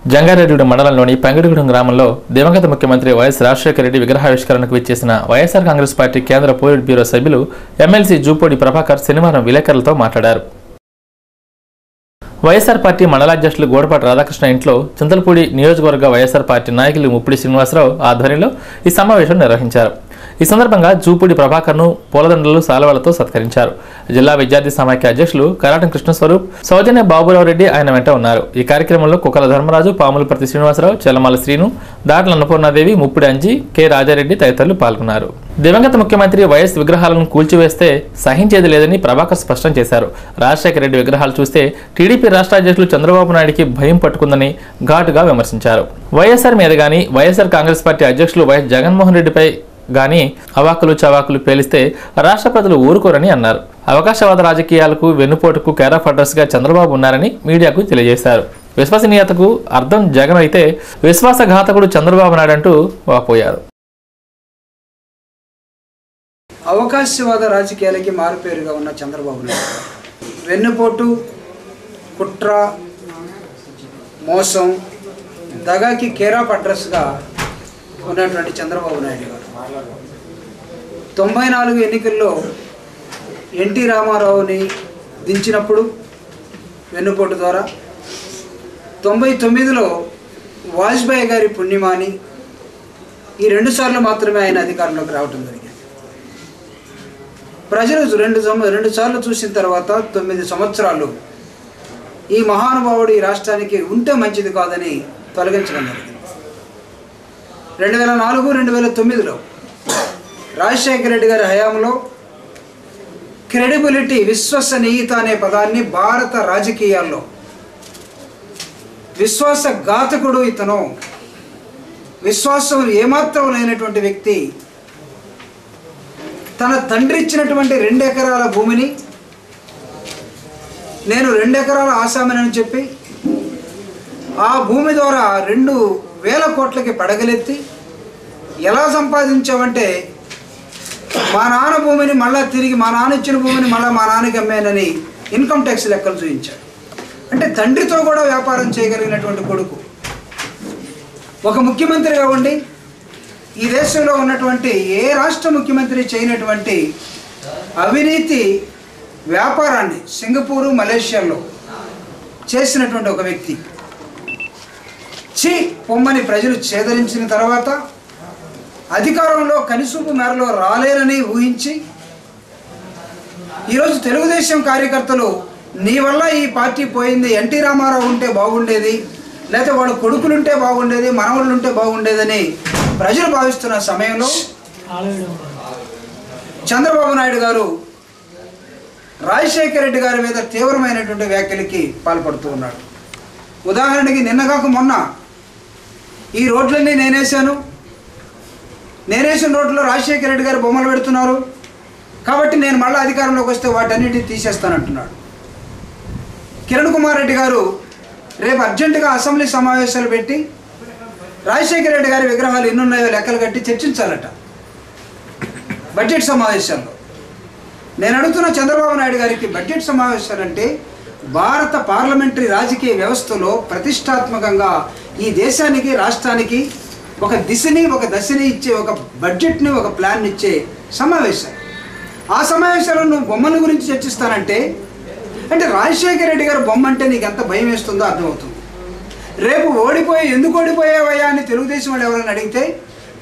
జంగారెడ్డి మండలంలోని పెంగడిగూడెం గ్రామంలో దివంగత ముఖ్యమంత్రి వైఎస్ రాజశేఖర రెడ్డి విగ్రహావిష్కరణకు విచ్చేసిన వైఎస్ఆర్ కాంగ్రెస్ పార్టీ కేంద్ర పోలిట్ బ్యూరో సభ్యులు ఎమ్మెల్సీ జూపూడి ప్రభాకర్ శనివారం విలేకరులతో మాట్లాడారు. వైఎస్ఆర్ పార్టీ మండలాధ్యక్షులు గోడపాటి రాధాకృష్ణ ఇంట్లో చింతలపూడి నియోజకవర్గ వైఎస్ఆర్ పార్టీ నాయకులు ముప్పిడి శ్రీనివాసరావు ఆధ్వర్యంలో ఈ సమావేశం నిర్వహించారు. ఈ సందర్భంగా జూపూడి ప్రభాకర్ను పూలదండలు సాలవాలతో సత్కరించారు. జిల్లా విద్యార్థి సమాఖ్య అధ్యక్షులు కరాటం కృష్ణస్వరూప్, సౌజన్య బాబురావు రెడ్డి ఆయన వెంట ఉన్నారు. ఈ కార్యక్రమంలో కుక్కల ధర్మరాజు, పాములపర్తి శ్రీనివాసరావు, చెల్లమాల శ్రీను, దాట్ల అన్నపూర్ణాదేవి, ముప్పిడి అంజి, కె రాజారెడ్డి తదితరులు పాల్గొన్నారు. దివంగత ముఖ్యమంత్రి వైఎస్ విగ్రహాలను కూల్చివేస్తే సహించేది లేదని ప్రభాకర్ స్పష్టం చేశారు. రాజశేఖర రెడ్డి విగ్రహాలు చూస్తే టీడీపీ రాష్ట్ర అధ్యక్షులు చంద్రబాబు నాయుడికి భయం పట్టుకుందని ఘాటుగా విమర్శించారు. వైఎస్ఆర్ మీద గానీ వైఎస్ఆర్ కాంగ్రెస్ పార్టీ అధ్యక్షులు వైఎస్ జగన్మోహన్ రెడ్డిపై గానీ అవాకులు చవాకులు పేలిస్తే రాష్ట్ర ప్రజలు ఊరుకోరని అన్నారు. అవకాశవాద రాజకీయాలకు వెన్నుపోటుకు కేర్ ఆఫ్ అడ్రస్ గా చంద్రబాబు ఉన్నారని మీడియాకు తెలియజేశారు. విశ్వసనీయతకు అర్థం జగన్ అయితే విశ్వాసఘాతకుడు చంద్రబాబు నాయుడు అంటూ వాపోయారు. అవకాశవాద రాజకీయాలకి మారుపేరుగా ఉన్న చంద్రబాబు నాయుడు వెన్నుపోటు, కుట్ర, మోసం, దగాకి కేర్ ఆఫ్ అడ్రస్గా ఉన్నటువంటి చంద్రబాబు నాయుడు గారు 94 ఎన్నికల్లో ఎన్టీ రామారావుని దించినప్పుడు వెన్నుపోటు ద్వారా, 99లో వాజ్పేయి గారి పుణ్యమాని ఈ 2 సార్లు మాత్రమే ఆయన అధికారంలోకి రావటం జరిగింది. ప్రజలు 2 సార్లు చూసిన తర్వాత 9 సంవత్సరాలు ఈ మహానుభావుడు ఈ రాష్ట్రానికి ఉంటే మంచిది కాదని తొలగించడం జరిగింది. 2004-2009లో రాజశేఖర రెడ్డి గారి హయాంలో క్రెడిబిలిటీ, విశ్వసనీయత అనే పదాన్ని భారత రాజకీయాల్లో విశ్వాసఘాతకుడు ఇతను, విశ్వాసం ఏమాత్రం లేనటువంటి వ్యక్తి, తన తండ్రి ఇచ్చినటువంటి 2 ఎకరాల భూమిని నేను 2 ఎకరాల ఆసామినని చెప్పి ఆ భూమి ద్వారా 2,000 కోట్లకి పడగలెత్తి ఎలా సంపాదించావంటే మా నాన్న భూమిని మళ్ళీ తిరిగి, మా నాన్న ఇచ్చిన భూమిని మళ్ళీ మా నాన్నకి అమ్మానని ఇన్కమ్ ట్యాక్స్ లెక్కలు చూపించాడు. అంటే తండ్రితో కూడా వ్యాపారం చేయగలిగినటువంటి కొడుకు. ఒక ముఖ్యమంత్రిగా ఉండి ఈ దేశంలో ఉన్నటువంటి ఏ రాష్ట్ర ముఖ్యమంత్రి చేయనటువంటి అవినీతి వ్యాపారాన్ని సింగపూరు, మలేషియాలో చేసినటువంటి ఒక వ్యక్తి పొమ్మని ప్రజలు చేదరించిన తర్వాత అధికారంలో కనిసూపు మేరలో రాలేరని ఊహించి ఈరోజు తెలుగుదేశం కార్యకర్తలు నీ వల్ల ఈ పార్టీ పోయింది, ఎన్టీ రామారావు ఉంటే బాగుండేది, లేకపోతే వాళ్ళ కొడుకులుంటే బాగుండేది, మనవళ్ళు ఉంటే బాగుండేదని ప్రజలు భావిస్తున్న సమయంలో చంద్రబాబు నాయుడు గారు రాజశేఖర రెడ్డి గారి మీద తీవ్రమైనటువంటి వ్యాఖ్యలకి పాల్పడుతూ ఉన్నాడు. ఉదాహరణకి నిన్నగాక మొన్న ఈ రోడ్లన్నీ నేనేసిన రోడ్లో రాజశేఖర రెడ్డి గారు బొమ్మలు పెడుతున్నారు కాబట్టి నేను మళ్ళీ అధికారంలోకి వస్తే వాటన్నిటిని తీసేస్తానంటున్నాడు. కిరణ్ కుమార్ రెడ్డి గారు రేపు అర్జెంటుగా అసెంబ్లీ సమావేశాలు పెట్టి రాజశేఖర రెడ్డి గారి విగ్రహాలు ఎన్నున్నాయో లెక్కలు కట్టి చర్చించాలట బడ్జెట్ సమావేశాల్లో. నేను అడుగుతున్న చంద్రబాబు నాయుడు గారికి, బడ్జెట్ సమావేశాలంటే భారత పార్లమెంటరీ రాజకీయ వ్యవస్థలో ప్రతిష్టాత్మకంగా ఈ దేశానికి, రాష్ట్రానికి ఒక దిశని, ఒక దశని ఇచ్చే, ఒక బడ్జెట్ని, ఒక ప్లాన్ ఇచ్చే సమావేశాలు. ఆ సమావేశాల్లో నువ్వు బొమ్మల గురించి చర్చిస్తానంటే అంటే రాజశేఖర రెడ్డి గారు బొమ్మ అంటే నీకు ఎంత భయం వేస్తుందో అర్థమవుతుంది. రేపు ఎందుకు ఓడిపోయావయ్యా అని తెలుగుదేశం వాళ్ళు ఎవరైనా అడిగితే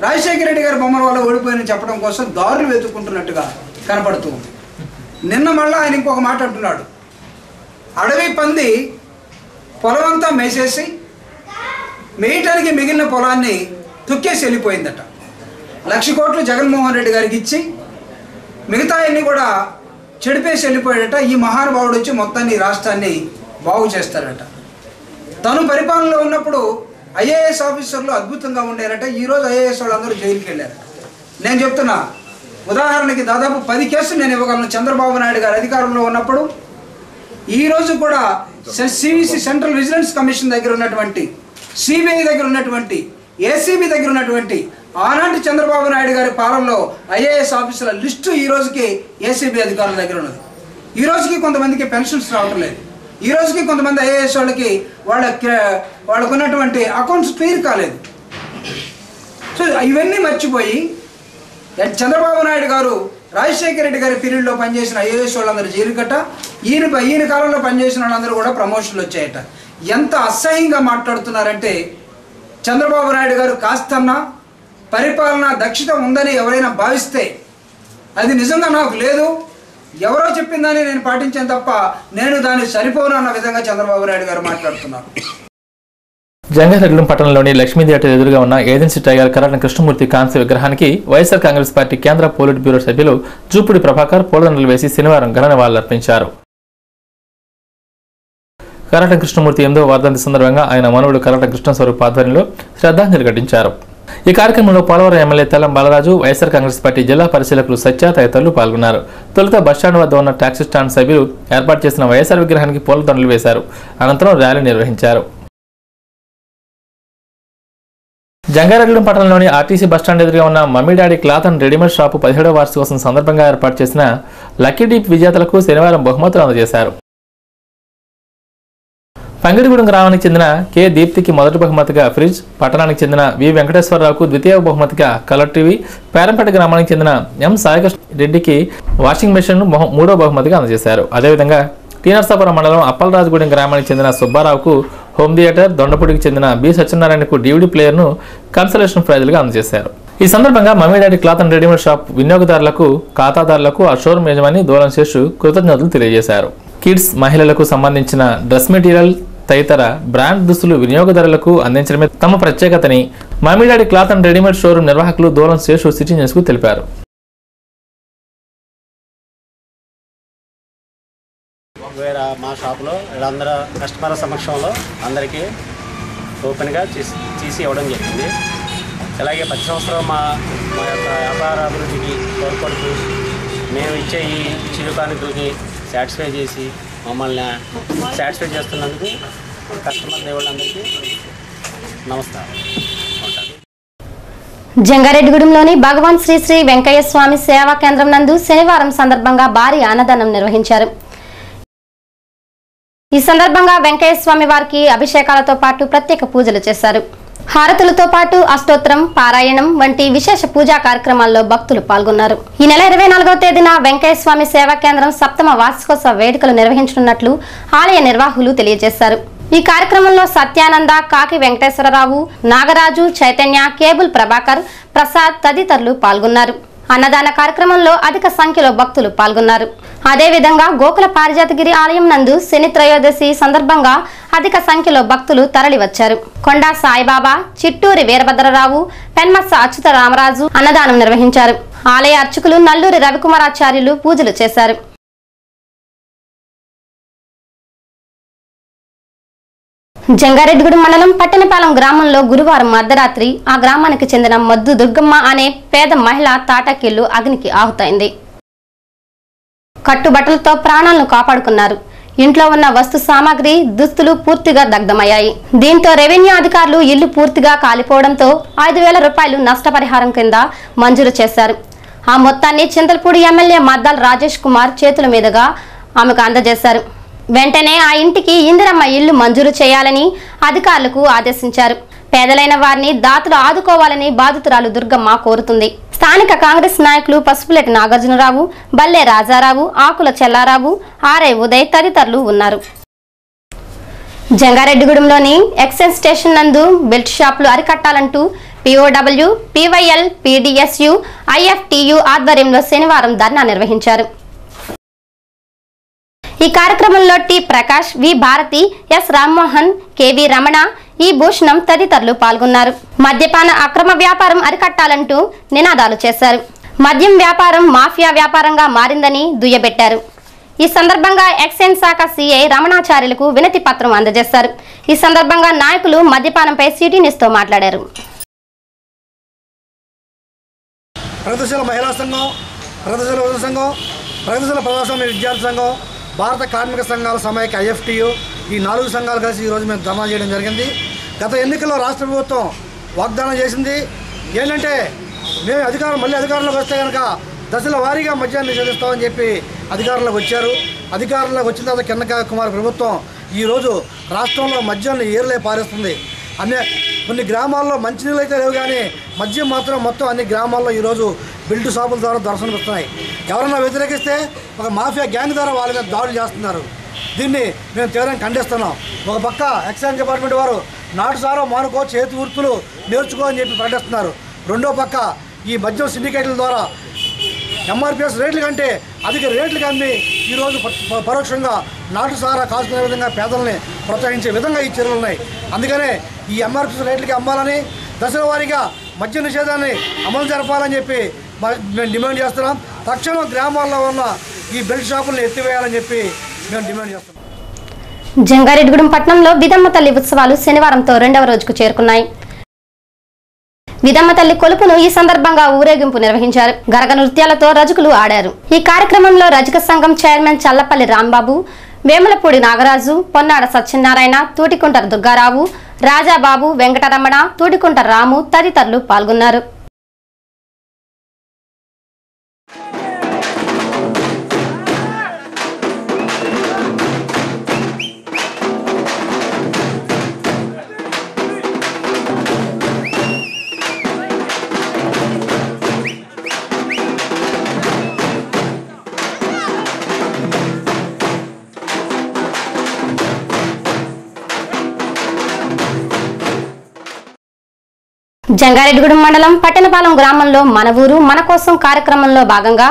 రాజశేఖర రెడ్డి గారి బొమ్మల వల్ల ఓడిపోయానని చెప్పడం కోసం దారులు వెతుక్కుంటున్నట్టుగా కనపడుతూ ఉంది. నిన్న మళ్ళీ ఆయన ఇంకొక మాట అంటున్నాడు, అడవి పంది పొలమంతా మేసేసి మేయటానికి మిగిలిన పొలాన్ని తొక్కేసి వెళ్ళిపోయిందట. 1,00,000 కోట్లు జగన్మోహన్ రెడ్డి గారికి ఇచ్చి మిగతా అన్ని కూడా చెడిపేసి వెళ్ళిపోయాడట. ఈ మహానుభావుడు వచ్చి మొత్తాన్ని రాష్ట్రాన్ని బాగు చేస్తాడట. తను పరిపాలనలో ఉన్నప్పుడు ఐఏఎస్ ఆఫీసర్లు అద్భుతంగా ఉండేరట. ఈరోజు ఐఏఎస్ వాళ్ళు అందరూ జైలుకి వెళ్ళారట. నేను చెప్తున్నా, ఉదాహరణకి దాదాపు 10 కేసులు నేను ఇవ్వగలను. చంద్రబాబు నాయుడు గారు అధికారంలో ఉన్నప్పుడు ఈరోజు కూడా సివిసి, సెంట్రల్ విజిలెన్స్ కమిషన్ దగ్గర ఉన్నటువంటి, సిబిఐ దగ్గర ఉన్నటువంటి, ఏసీబీ దగ్గర ఉన్నటువంటి ఆనాటి చంద్రబాబు నాయుడు గారి పాలనలో ఐఏఎస్ ఆఫీసర్ల లిస్టు ఈ రోజుకి ఏసీబీ అధికారుల దగ్గర ఉన్నది. ఈ రోజుకి కొంతమందికి పెన్షన్స్ రావటం లేదు. ఈ రోజుకి కొంతమంది ఐఏఎస్ వాళ్ళకి వాళ్ళకు ఉన్నటువంటి అకౌంట్స్ క్లియర్ కాలేదు. సో ఇవన్నీ మర్చిపోయి చంద్రబాబు నాయుడు గారు రాజశేఖర రెడ్డి గారి పీరియడ్లో పనిచేసిన ఐఏఎస్ వాళ్ళందరూ జైలు కట్ట, ఈయన కాలంలో పనిచేసిన వాళ్ళందరూ కూడా ప్రమోషన్లు వచ్చాయట. ఎంత అసహ్యంగా మాట్లాడుతున్నారంటే, చంద్రబాబు నాయుడు గారు కాస్తన్నా పరిపాలన దక్షత ఉందని ఎవరైనా భావిస్తే అది నిజంగా నాకు లేదు, ఎవరో చెప్పిందని నేను పాటించాను తప్ప నేను దాన్ని సరిపోను అన్న విధంగా చంద్రబాబు నాయుడు గారు మాట్లాడుతున్నారు. జంగారెడ్డి పట్టణంలోని లక్ష్మీ థియేటర్ ఎదురుగా ఉన్న ఏజెన్సీ టైగర్ కరాటం కృష్ణమూర్తి కాంస్య విగ్రహానికి వైఎస్ఆర్ కాంగ్రెస్ పార్టీ కేంద్ర పోలిట్ బ్యూరో సభ్యులు జూపూడి ప్రభాకర్ పూలదండలు వేసి శనివారం ఘన నివాళులర్పించారు. కరాటం కృష్ణమూర్తి 8వ వర్ధంతి సందర్భంగా ఆయన మనవడు కరాటం కృష్ణస్వరూప్ ఆధ్వర్యంలో శ్రద్ధాంజలి ఘటించారు. ఈ కార్యక్రమంలో పోలవరం ఎమ్మెల్యే తెల్లం బాలరాజు, వైఎస్ఆర్ కాంగ్రెస్ పార్టీ జిల్లా పరిశీలకులు సత్య తదితరులు పాల్గొన్నారు. తొలుత బస్టాండ్ వద్ద ఉన్న టాక్సీ స్టాండ్ సభ్యులు ఏర్పాటు చేసిన వైఎస్ఆర్ విగ్రహానికి పూలదండలు వేశారు. అనంతరం ర్యాలీ నిర్వహించారు. జంగారెడ్డి పట్టణంలోని ఆర్టీసీ బస్టాండ్ ఎదురుగా ఉన్న mummy daddy cloth and readymade shop 17వ వార్షికోత్సవం సందర్భంగా ఏర్పాటు చేసిన లక్కీ డీప్ విజేతలకు శనివారం బహుమతులు అందజేశారు. పంగిడిగూడెం గ్రామానికి చెందిన కె దీప్తికి మొదటి బహుమతిగా ఫ్రిడ్జ్, పట్టణానికి చెందిన వి వెంకటేశ్వరరావుకు ద్వితీయ బహుమతిగా కలర్ టీవీ, పేరంపేట గ్రామానికి చెందిన ఎం సాయికృష్ణ రెడ్డికి వాషింగ్ మెషిన్ 3వ బహుమతిగా అందజేశారు. అదేవిధంగా టీ నర్సాపురం మండలం అప్పలరాజుగూడెం గ్రామానికి చెందిన సుబ్బారావుకు హోమ్ థియేటర్, దొండపూడికి చెందిన బి సత్యనారాయణకు డివిడి ప్లేయర్ను కన్సలేషన్ ప్రైజులుగా అందజేశారు. ఈ సందర్భంగా mummy daddy cloth and readymade shop వినియోగదారులకు, ఖాతాదారులకు ఆ షోరూమ్ యజమాని దూరం శేషు కృతజ్ఞతలు తెలియజేశారు. కిడ్స్, మహిళలకు సంబంధించిన డ్రెస్ మెటీరియల్ తదితర బ్రాండ్ దుస్తులు వినియోగదారులకు అందించడమే తమ ప్రత్యేకతని mummy daddy cloth and readymade showroom నిర్వాహకులు దూరం శేషు సిటీ న్యూస్కు తెలిపారు. మా షాప్లో వీళ్ళందరూ కస్టమర్ల సమక్షంలో అందరికీ ఓపెన్గా తీసి ఇవ్వడం జరిగింది. అలాగే ప్రతి సంవత్సరం మా యొక్క వ్యాపార అభివృద్ధికి తోడ్పడుతూ మేము ఇచ్చే ఈ చిరు కానుకలకి సాటిస్ఫై చేసి మమ్మల్ని సాటిస్ఫై చేస్తున్నందుకు కస్టమర్ దేవుళ్ళందరికీ నమస్కారం. జంగారెడ్డిగూడెంలోని భగవాన్ శ్రీ శ్రీ వెంకయ్య స్వామి సేవా కేంద్రం నందు శనివారం సందర్భంగా భారీ అన్నదానం నిర్వహించారు. ఈ సందర్భంగా వెంకయ్య స్వామి వారికి అభిషేకాలతో పాటు ప్రత్యేక పూజలు చేశారు. హారతులతో పాటు అష్టోత్తరం, పారాయణం వంటి విశేష పూజా కార్యక్రమాల్లో భక్తులు పాల్గొన్నారు. ఈ నెల 24వ తేదీన వెంకయ్య స్వామి సేవా కేంద్రం 7వ వార్షికోత్సవ వేడుకలు నిర్వహించనున్నట్లు ఆలయ నిర్వాహకులు తెలియజేశారు. ఈ కార్యక్రమంలో సత్యానంద, కాకి వెంకటేశ్వరరావు, నాగరాజు, చైతన్య, కేబుల్ ప్రభాకర్, ప్రసాద్ తదితరులు పాల్గొన్నారు. అన్నదాన కార్యక్రమంలో అధిక సంఖ్యలో భక్తులు పాల్గొన్నారు. అదేవిధంగా గోకుల పారిజాతగిరి ఆలయం నందు శని త్రయోదశి సందర్భంగా అధిక సంఖ్యలో భక్తులు తరలివచ్చారు. కొండా సాయిబాబా, చిట్టూరి వీరభద్రరావు, పెన్మత్స అచ్యుత రామరాజు అన్నదానం నిర్వహించారు. ఆలయ అర్చకులు నల్లూరి రవికుమారాచార్యులు పూజలు చేశారు. జంగారెడ్డిగూడెం మండలం పట్టణపాలెం గ్రామంలో గురువారం అర్ధరాత్రి ఆ గ్రామానికి చెందిన మద్దు దుర్గమ్మ అనే పేద మహిళ తాటాకిళ్లు అగ్నికి ఆహుతైంది. కట్టుబట్టలతో ప్రాణాలను కాపాడుకున్నారు. ఇంట్లో ఉన్న వస్తు సామాగ్రి, దుస్తులు పూర్తిగా దగ్ధమయ్యాయి. దీంతో రెవెన్యూ అధికారులు ఇల్లు పూర్తిగా కాలిపోవడంతో 5,000 రూపాయలు నష్టపరిహారం కింద మంజూరు చేశారు. ఆ మొత్తాన్ని చింతలపూడి ఎమ్మెల్యే మద్దాల రాజేష్ కుమార్ చేతుల మీదుగా ఆమెకు అందజేశారు. వెంటనే ఆ ఇంటికి ఇందిరమ్మ ఇల్లు మంజూరు చేయాలని అధికారులకు ఆదేశించారు. పేదలైన వారిని దాతలు ఆదుకోవాలని బాధితురాలు దుర్గమ్మ కోరుతుంది. స్థానిక కాంగ్రెస్ నాయకులు పసుపులేటి నాగార్జునరావు, బల్లె రాజారావు, ఆకుల చెల్లారావు, ఆర్ఐ ఉదయ్ తదితరులు ఉన్నారు. జంగారెడ్డిగూడెంలోని ఎక్సైజ్ స్టేషన్ నందు బెల్ట్ షాపులు అరికట్టాలంటూ POW, PYL, PDSU, IFTU ఆధ్వర్యంలో శనివారం ధర్నా నిర్వహించారు. ఈ కార్యక్రమంలో టి ప్రకాష్, వి భారతి, ఎస్ రామ్మోహన్, కెవి రమణ, ఈ భూషణం తదితరులు పాల్గొన్నారు. మద్యపాన అక్రమ వ్యాపారం అరికట్టాలంటూ నినాదాలు చేశారు. మద్యం వ్యాపారం మాఫియా వ్యాపారంగా మారిందని దుయ్యబెట్టారు. ఈ సందర్భంగా ఎక్సైజ్ శాఖ సిఐ రమణాచార్యులకు వినతి పత్రం అందజేశారు. ఈ సందర్భంగా నాయకులు మద్యపానంపై సిటీ న్యూస్ తో మాట్లాడారు. ప్రగతిశీల మహిళా సంఘం, ప్రగతిశీల యువత సంఘం, ప్రగతిశీల ప్రజాస్వామ్య విద్యార్థి సంఘం, భారత కార్మిక సంఘాల సమైక్య IFTU ఈ 4 సంఘాలు కలిసి ఈరోజు మేము ధర్నా చేయడం జరిగింది. గత ఎన్నికల్లో రాష్ట్ర ప్రభుత్వం వాగ్దానం చేసింది ఏంటంటే మేము మళ్ళీ అధికారంలోకి వస్తే కనుక దశల వారీగా మద్యాన్ని నిషేధిస్తామని చెప్పి అధికారంలోకి వచ్చారు. అధికారంలోకి వచ్చిన తర్వాత కిరణ్ కుమార్ ప్రభుత్వం ఈరోజు రాష్ట్రంలో మద్యాన్ని ఏర్లే పారేస్తుంది. కొన్ని గ్రామాల్లో మంచినీళ్ళు అయితే లేవు, కానీ మద్యం మాత్రం మొత్తం అన్ని గ్రామాల్లో ఈరోజు బిల్టు షాపుల ద్వారా దర్శనమిస్తున్నాయి. ఎవరన్నా వ్యతిరేకిస్తే ఒక మాఫియా గ్యాంగ్ ద్వారా వాళ్ళ మీద దాడులు చేస్తున్నారు. దీన్ని మేము తీవ్రంగా ఖండిస్తున్నాం. ఒక పక్క ఎక్సైజ్ డిపార్ట్మెంట్ వారు నాటు సారో మానుకో, చేతి వృత్తులు నేర్చుకో అని చెప్పి ప్రకటిస్తున్నారు. రెండో పక్క ఈ మద్యం సిండికేట్ల ద్వారా ఎంఆర్పిఎస్ రేట్ల కంటే అధిక రేట్లకు అమ్మి ఈరోజు పరోక్షంగా నాటు సారా కాసుకునే విధంగా పేదల్ని ప్రోత్సహించే విధంగా ఈ చర్యలు ఉన్నాయి. అందుకనే ఈ ఎంఆర్పిఎస్ రేట్లకి అమ్మాలని, దశల వారీగా మద్య నిషేధాన్ని అమలు జరపాలని చెప్పి మేము డిమాండ్ చేస్తున్నాం. తక్షణం గ్రామాల్లో ఉన్న ఈ బెల్ట్ షాపులను ఎత్తివేయాలని చెప్పి మేము డిమాండ్ చేస్తున్నాం. జంగారెడ్డిగూడెం పట్టణంలో విదమ్మ తల్లి ఉత్సవాలు శనివారంతో 2వ రోజుకు చేరుకున్నాయి. విదమ్మ తల్లి కొలుపును ఈ సందర్భంగా ఊరేగింపు నిర్వహించారు. గరగ నృత్యాలతో రజకులు ఆడారు. ఈ కార్యక్రమంలో రజక సంఘం చైర్మన్ చల్లపల్లి రాంబాబు, వేములపూడి నాగరాజు, పొన్నాడ సత్యనారాయణ, తూటికుంట దుర్గారావు, రాజాబాబు, వెంకటరమణ, తూటికుంట రాము తదితరులు పాల్గొన్నారు. జంగారెడ్డిగూడెం మండలం పట్టణపాలెం గ్రామంలో మన ఊరు మన కోసం కార్యక్రమంలో భాగంగా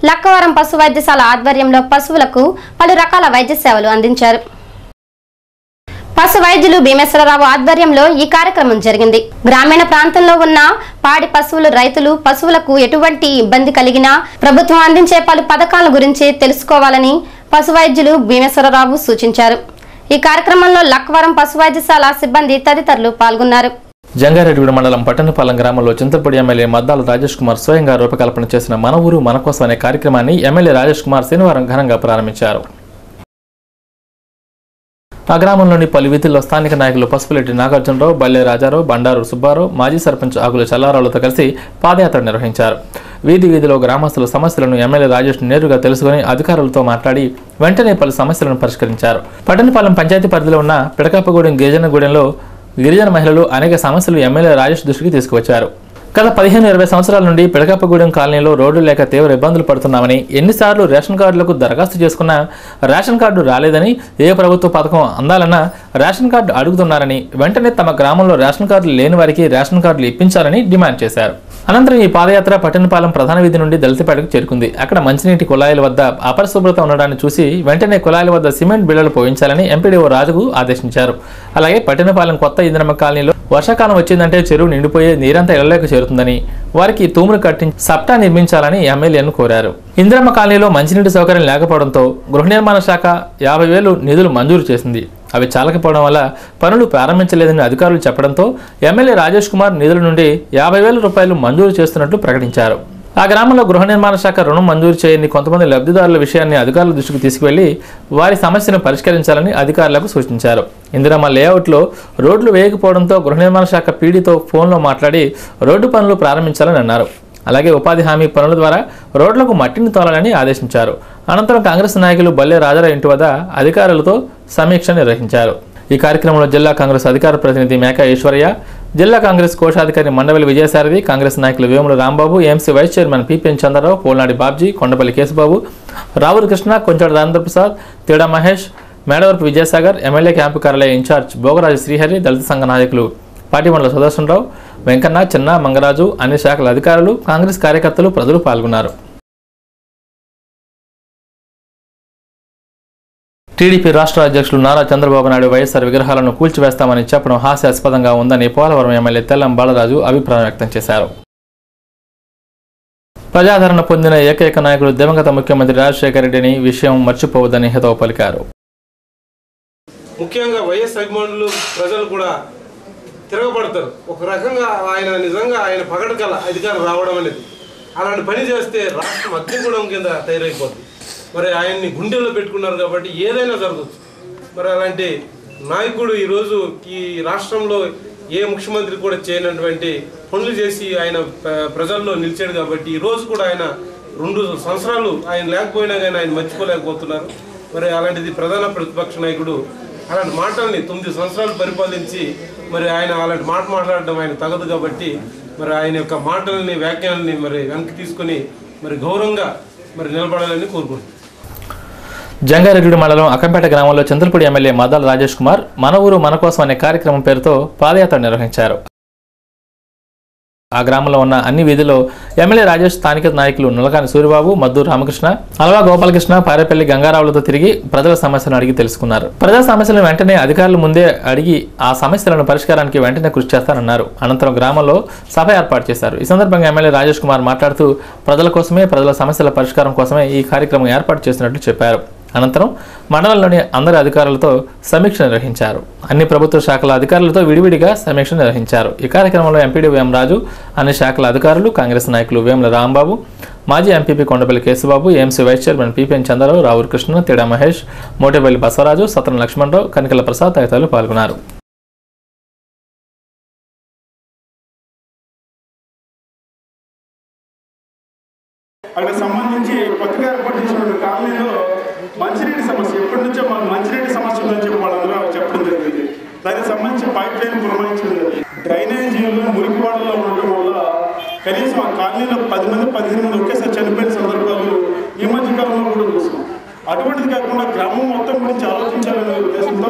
లక్కవరం పశు వైద్యశాల ఆధ్వర్యంలో పశువులకు పలు రకాల వైద్య సేవలు అందించారు. పశు వైద్యులు భీమేశ్వరరావు ఆధ్వర్యంలో ఈ కార్యక్రమం జరిగింది. గ్రామీణ ప్రాంతంలో ఉన్న పాడి పశువులు రైతులు పశువులకు ఎటువంటి ఇబ్బంది కలిగినా ప్రభుత్వం అందించే పలు పథకాల గురించి తెలుసుకోవాలని పశు వైద్యులు భీమేశ్వరరావు సూచించారు. ఈ కార్యక్రమంలో లక్కవరం పశు వైద్యశాల సిబ్బంది తదితరులు పాల్గొన్నారు. జంగారెడ్డిగూడెం మండలం పట్టణపాలెం గ్రామంలో చింతలపూడి ఎమ్మెల్యే మద్దాల రాజేష్ కుమార్ స్వయంగా రూపకల్పన చేసిన మన ఊరు మన కోసం అనే కార్యక్రమాన్ని ఎమ్మెల్యే రాజేష్ కుమార్ శనివారం ఘనంగా ప్రారంభించారు. ఆ గ్రామంలోని పలు వీధుల్లో స్థానిక నాయకులు పసుపులెట్టి నాగార్జునరావు, బల్లె రాజారావు, బండారు సుబ్బారావు, మాజీ సర్పంచ్ ఆకుల చల్లారావులతో కలిసి పాదయాత్ర నిర్వహించారు. వీధిలో గ్రామస్తుల సమస్యలను ఎమ్మెల్యే రాజేష్ నేరుగా తెలుసుకుని అధికారులతో మాట్లాడి వెంటనే పలు సమస్యలను పరిష్కరించారు. పట్టణపాలెం పంచాయతీ పరిధిలో ఉన్న పిడకప్పగూడెం గిరిజనగూడెంలో గిరిజన మహిళలు అనేక సమస్యలు ఎమ్మెల్యే రాజేష్ దృష్టికి తీసుకువచ్చారు. గత 15-20 సంవత్సరాల నుండి పిడకప్పగూడెం కాలనీలో రోడ్డు లేక తీవ్ర ఇబ్బందులు పడుతున్నామని, ఎన్నిసార్లు రేషన్ కార్డులకు దరఖాస్తు చేసుకున్నా రేషన్ కార్డు రాలేదని, ఏ ప్రభుత్వ పథకం అందాలన్నా రేషన్ కార్డు అడుగుతున్నారని, వెంటనే తమ గ్రామంలో రేషన్ కార్డులు లేని వారికి రేషన్ కార్డులు ఇప్పించాలని డిమాండ్ చేశారు. అనంతరం ఈ పాదయాత్ర పట్టణపాలెం ప్రధాన వీధి నుండి దళితపేటకు చేరుకుంది. అక్కడ మంచినీటి కుళాయిల వద్ద అపరిశుభ్రత ఉండడాన్ని చూసి వెంటనే కుళాయిల వద్ద సిమెంట్ బిళ్లలు పోయించాలని ఎంపీడీఓ రాజుకు ఆదేశించారు. అలాగే పట్టణపాలెం కొత్త ఇంద్రమ్మ కాలనీలో వర్షాకాలం వచ్చిందంటే చెరువు నిండిపోయే నీరంతా ఇళ్లలోకి చేరుతుందని, వారికి తూములు కట్టించి సప్టా నిర్మించాలని ఎమ్మెల్యేను కోరారు. ఇంద్రమ్మ కాలనీలో మంచినీటి సౌకర్యం లేకపోవడంతో గృహ నిర్మాణ శాఖ 50,000 నిధులు మంజూరు చేసింది. అవి చాలకపోవడం వల్ల పనులు ప్రారంభించలేదని అధికారులు చెప్పడంతో ఎమ్మెల్యే రాజేష్ కుమార్ నిధుల నుండి 50,000 రూపాయలు మంజూరు చేస్తున్నట్లు ప్రకటించారు. ఆ గ్రామంలో గృహ నిర్మాణ శాఖ రుణం మంజూరు చేయని కొంతమంది లబ్ధిదారుల విషయాన్ని అధికారుల దృష్టికి తీసుకువెళ్లి వారి సమస్యను పరిష్కరించాలని అధికారులకు సూచించారు. ఇందిరమ్మ లేఅవుట్లో రోడ్లు వేయకపోవడంతో గృహ నిర్మాణ శాఖ పీడీతో ఫోన్లో మాట్లాడి రోడ్డు పనులు ప్రారంభించాలని అన్నారు. అలాగే ఉపాధి హామీ పనుల ద్వారా రోడ్లకు మట్టిని తోలాలని ఆదేశించారు. అనంతరం కాంగ్రెస్ నాయకులు బల్లె రాజారావు ఇంటి వద్ద అధికారులతో సమీక్ష నిర్వహించారు. ఈ కార్యక్రమంలో జిల్లా కాంగ్రెస్ అధికార ప్రతినిధి మేకా ఈశ్వరయ్య, జిల్లా కాంగ్రెస్ కోశాధికారి మండవెల్లి విజయసారథి, కాంగ్రెస్ నాయకులు Vemula Rambabu, AMC vice chairman PPN Chandrarao, Polnadi Babji, Kondapalli Keshababu, Ravula Krishna, Konchada Rajendraprasad, Teda Mahesh, Medavarapu Vijayasagar, MLA camp కార్యాలయ ఇన్ఛార్జ్ భోగరాజు శ్రీహరి, దళిత సంఘ నాయకులు పాటిమండల సుదర్శనరావు, వెంకన్న, చిన్న, మంగరాజు, అన్ని శాఖల అధికారులు, కాంగ్రెస్ కార్యకర్తలు, ప్రజలు పాల్గొన్నారు. టీడీపీ రాష్ట్ర అధ్యక్షులు నారా చంద్రబాబు నాయుడు వైఎస్ఆర్ విగ్రహాలను కూల్చివేస్తామని చెప్పడం హాస్యాస్పదంగా ఉందని పోలవరం ఎమ్మెల్యే తెల్లం బాలరాజు అభిప్రాయం వ్యక్తం చేశారు. ప్రజాదరణ పొందిన ఏకైక నాయకుడు దివంగత ముఖ్యమంత్రి రాజశేఖర రెడ్డిని విషయం మర్చిపోవద్దని హితవు పలికారు. ముఖ్యంగా వైఎస్ అభిమానులు ప్రజలు కూడా తిరగబడతారు. ఒక రకంగా ఆయన నిజంగా ఆయన పగడగల అధికారం రావడం అనేది అలాంటి పని చేస్తే రాష్ట్రం అగ్నిగుణం కింద తయారైపోతుంది. మరి ఆయన్ని గుండెల్లో పెట్టుకున్నారు కాబట్టి ఏదైనా జరగచ్చు. మరి అలాంటి నాయకుడు ఈరోజు ఈ రాష్ట్రంలో ఏ ముఖ్యమంత్రి కూడా చేయనటువంటి పనులు చేసి ఆయన ప్రజల్లో నిలిచాడు కాబట్టి ఈరోజు కూడా ఆయన 2 సంవత్సరాలు ఆయన లేకపోయినా కానీ ఆయన మర్చిపోలేకపోతున్నారు. మరి అలాంటిది ప్రధాన ప్రతిపక్ష నాయకుడు అలాంటి మాటల్ని 9 సంవత్సరాలు పరిపాలించి మరి ఆయన అలాంటి మాట మాట్లాడడం ఆయన తగదు కాబట్టి మరి ఆయన యొక్క మాటల్ని వ్యాఖ్యల్ని మరి వెనక్కి తీసుకొని మరి గౌరవంగా మరి నిలబడాలని కోరుకుంటున్నాను. జంగారెడ్డి మండలం అక్కంపేట గ్రామంలో చింతలపూడి ఎమ్మెల్యే మద్దాల రాజేష్ కుమార్ మన ఊరు మన కోసం అనే కార్యక్రమం పేరుతో పాదయాత్ర నిర్వహించారు. ఆ గ్రామంలో ఉన్న అన్ని వీధుల్లో ఎమ్మెల్యే రాజేష్ స్థానిక నాయకులు నులకాని సూర్యబాబు, మద్దూరు రామకృష్ణ, అలవా గోపాలకృష్ణ, పారేపల్లి గంగారావులతో తిరిగి ప్రజల సమస్యలను అడిగి తెలుసుకున్నారు. ప్రజా సమస్యలను వెంటనే అధికారులు ముందే అడిగి ఆ సమస్యలను పరిష్కారానికి వెంటనే కృషి చేస్తారన్నారు. అనంతరం గ్రామంలో సభ ఏర్పాటు చేశారు. ఈ సందర్భంగా ఎమ్మెల్యే రాజేష్ కుమార్ మాట్లాడుతూ ప్రజల కోసమే, ప్రజల సమస్యల పరిష్కారం కోసమే ఈ కార్యక్రమం ఏర్పాటు చేసినట్లు చెప్పారు. అనంతరం మండలంలోని అందరి అధికారులతో సమీక్ష నిర్వహించారు. అన్ని ప్రభుత్వ శాఖల అధికారులతో విడివిడిగా సమీక్ష నిర్వహించారు. ఈ కార్యక్రమంలో ఎంపీడీ వేం రాజు, అన్ని శాఖల అధికారులు, కాంగ్రెస్ నాయకులు వేముల రాంబాబు, మాజీ MPP Kondapalli Keshababu, AMC vice chairman PPN Chandrarao, Ravuru Krishna, Teda Mahesh, Motepalli Basavaraju, సత్రం లక్ష్మణరావు, కనికల ప్రసాద్ తదితరులు పాల్గొన్నారు. అక్కడ సంబంధించి కొత్తగా ఏర్పాటు చేసిన కాలనీలో మంచినీటి సమస్య ఎప్పటి నుంచో మాకు మంచినీటి సమస్య ఉందని చెప్పి వాళ్ళందరూ చెప్పడం జరిగింది. దానికి సంబంధించి పైప్ లైన్ పురమాయించింది. డ్రైనేజీలు మురికివాడల్లో ఉండడం వల్ల కనీసం ఆ కాలనీలో 10 మంది 15 మంది ఒకేసారి చనిపోయిన సందర్భాలు ఈ మధ్య కాలంలో కూడా చూసాం. అటువంటిది కాకుండా గ్రామం మొత్తం గురించి ఆలోచించాలనే ఉద్దేశంతో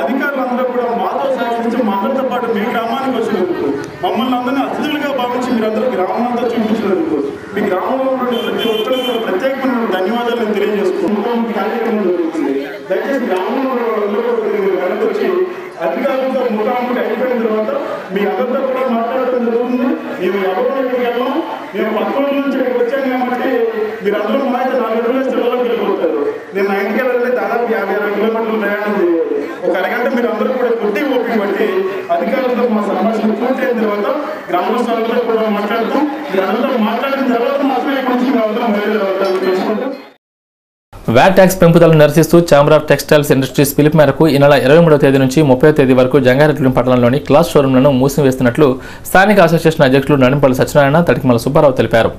అధికారులందరూ కూడా మాతో సహకరించి మా అందరితో పాటు మీ గ్రామానికి వచ్చినందుకు, మమ్మల్ని అందరినీ అతిథులుగా భావించి మీరందరూ గ్రామం అంతా చూపించినందుకు మీ గ్రామంలో ఉన్న ప్రతి ఒక్కరికి కూడా ప్రత్యేకమైన ధన్యవాదాలు నేను తెలియజేసుకుంటున్నాను. కార్యక్రమం జరుగుతుంది. దయచేసి గ్రామంలో ఉన్న వాళ్ళందరూ వెనక్కి వచ్చి అధికారులతో ముఖాముఖి అయిపోయిన తర్వాత మీ అందరితో కూడా మాట్లాడటం జరుగుతుంది. మేము ఎవరికి వెళ్ళాం, మేము 10 రోజుల నుంచి ఇక్కడికి వచ్చాం కాబట్టి మీరందరూ మా 4 రోజుల సెలవులకు వెళ్ళిపోతారు. నేను నా ఇంటికి వెళ్ళాలంటే దాదాపు 50-60 కిలోమీటర్లు ప్రయాణం చేయాలి. ఒక అరగంట మీరు అందరూ కూడా కొద్ది ఓపిక పట్టి అధికారులతో మా సమస్యలు పూర్తయిన తర్వాత గ్రామస్తులతో కూడా మాట్లాడుతాం. మీరందరూ మాట్లాడిన తర్వాత మాత్రమే కొంచెం అందరం బయలుదేరవుతాం. వ్యాట్ ట్యాక్స్ పెంపుదలను నిరసిస్తూ ఛాంబర్ ఆఫ్ టెక్స్టైల్స్ ఇండస్ట్రీస్ పిలుపు మేరకు ఈ నెల 23వ తేదీ నుంచి 30వ తేదీ వరకు జంగారెడ్డి పట్టణంలోని క్లాస్ షోరూంలను మూసివేస్తున్నట్లు స్థానిక అసోసియేషన్ అధ్యక్షులు నడింపల్లి సత్యనారాయణ, తడికిమల సుబ్బారావు తెలిపారు.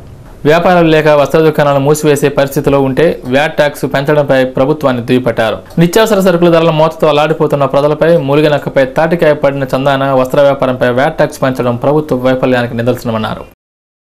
వ్యాపారాలు లేక వస్త్ర దుకాణాలను మూసివేసే పరిస్థితిలో ఉంటే వ్యాట్ ట్యాక్స్ పెంచడంపై ప్రభుత్వాన్ని దుయ్యపట్టారు. నిత్యావసర సరుకుల ధరల మోతతో అల్లాడిపోతున్న ప్రజలపై మూలిగనక్కపై తాటికాయ పడిన చందాన వస్త్ర వ్యాపారంపై వ్యాట్ ట్యాక్స్ పెంచడం ప్రభుత్వ వైఫల్యానికి నిదర్శనమన్నారు.